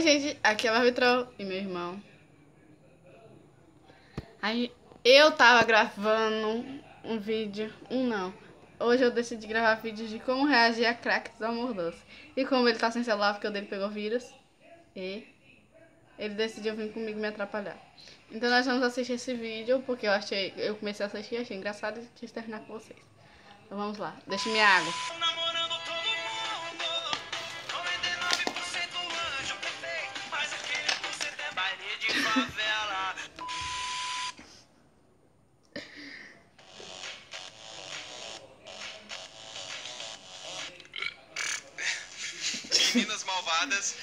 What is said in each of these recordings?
gente, aqui é o Arbitral e meu irmão. Aí, eu tava gravando um vídeo, hoje eu decidi gravar vídeos de como reagir a cracks do Amor Doce. E como ele tá sem celular porque o dele pegou vírus, e ele decidiu vir comigo me atrapalhar. Então nós vamos assistir esse vídeo, porque eu comecei a assistir, achei engraçado e quis terminar com vocês. Então vamos lá, deixa minha água. Meninas Malvadas,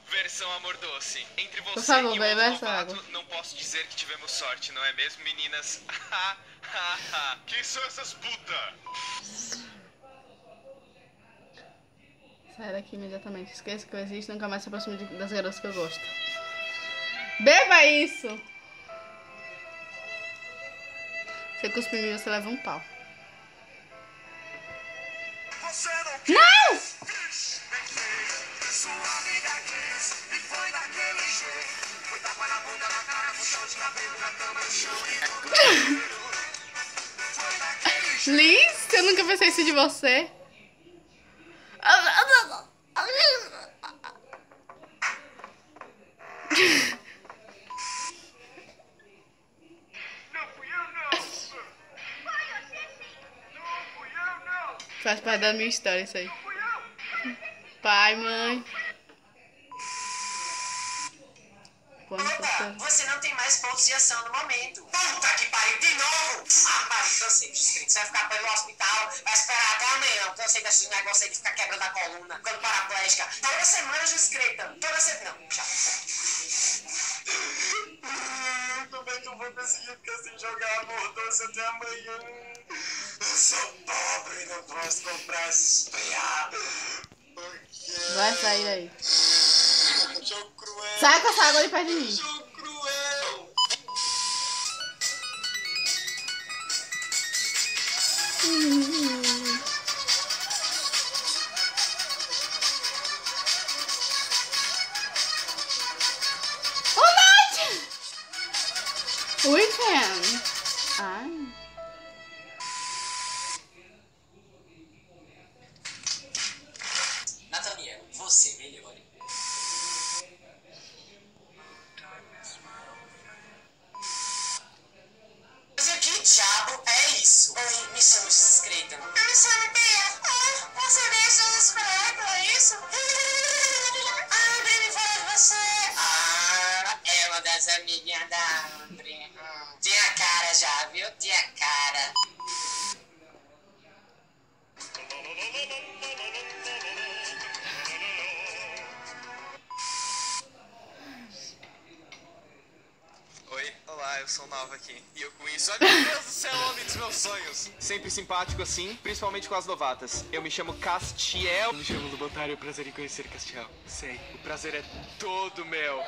versão Amor Doce. Entre você Por favor, e o beba outro essa novato, água. não posso dizer que tivemos sorte, não é mesmo, meninas? Quem são essas putas? Sai daqui imediatamente. Esqueça que eu existo, nunca mais se aproxime das garotas que eu gosto. Beba isso! Você cuspe em mim, você leva um pau. Não! Liz, eu nunca pensei isso de você. Faz parte da minha história isso aí. Pai, mãe. Opa, você não tem mais pontos de ação no momento. Puta que pariu, de novo! Ah, pariu, cansei de inscrito. Você vai ficar pelo hospital, vai esperar até amanhã. Cansei desse negócio aí de ficar quebrando a coluna, ficando paraplégica. Toda semana já inscrita. Toda semana. Não, já. Como é que eu vou conseguir ficar sem jogar Amor Doce até amanhã? Eu sou pobre, não posso comprar esse PA. Vai sair aí. Jogo cruel. Sai com essa água de perto de mim. Jogo cruel. Weekend. Ai. Nathaniel, você melhore. Mas o que diabo é isso? Oi, me chamo Descreta. Eu me chamo Bia. Ah, você deixa Descreta, é isso? Ah, Bri, fala de você. Ah, é uma das amigas da Bri. Tinha cara já, viu? Tinha cara. Oi, olá, eu sou Nova aqui. E eu com isso, ai meu Deus do céu, homem dos meus sonhos. Sempre simpático assim, principalmente com as novatas. Eu me chamo Castiel. Me chamo Lobotário, é um prazer em conhecer Castiel. Sei, o prazer é todo meu.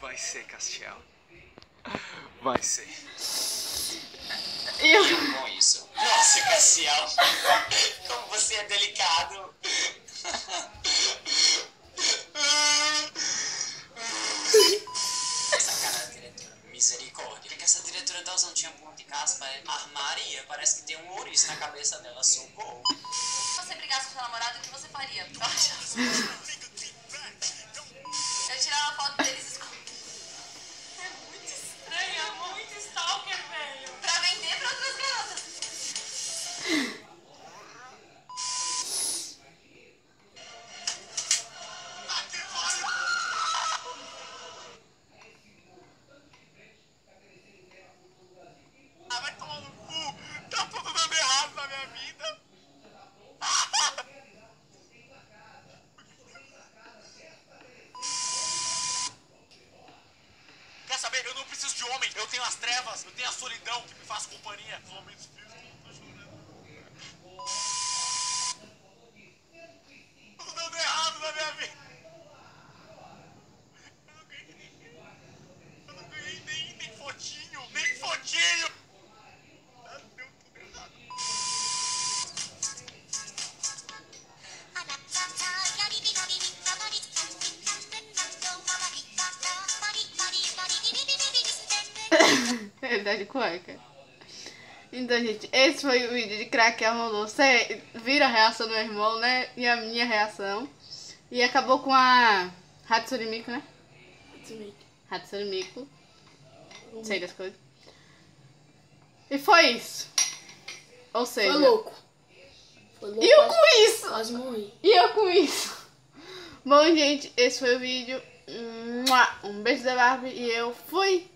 Vai ser, Castiel. Vai ser. Que bom isso. Nossa, Cassiel, como você é delicado. Essa cara da diretora, misericórdia. O que essa diretora tá usando? Tinha ponto de caspa, é armaria. Parece que tem um ouriço na cabeça dela, socorro. Se você brigasse com seu namorado, o que você faria? Eu tirar uma foto deles escondidos. É muito estranho, é muito stalker, velho. Pra vender pra outras garotas. Ah, vai tomar no cu. Tá tudo dando errado na minha vida. Quer saber? Eu não preciso de homem. Eu tenho as trevas, eu tenho a solidão que me faz companhia. Os momentos frios, eu tô chorando. Tudo dando errado na minha vida. Eu não ganhei nem fotinho. Nem fotinho. Deu tudo errado. Ele tá de cueca. Então, gente, esse foi o vídeo de crack que rolou. Você viram a reação do meu irmão, né? E a minha reação. E acabou com a Hatsune Miku, né? Hatsune Miku. Sei das coisas. E foi isso. Ou seja... Foi louco. E eu com isso? Quase morri. E eu com isso? Bom, gente, esse foi o vídeo. Um beijo da Barbie e eu fui!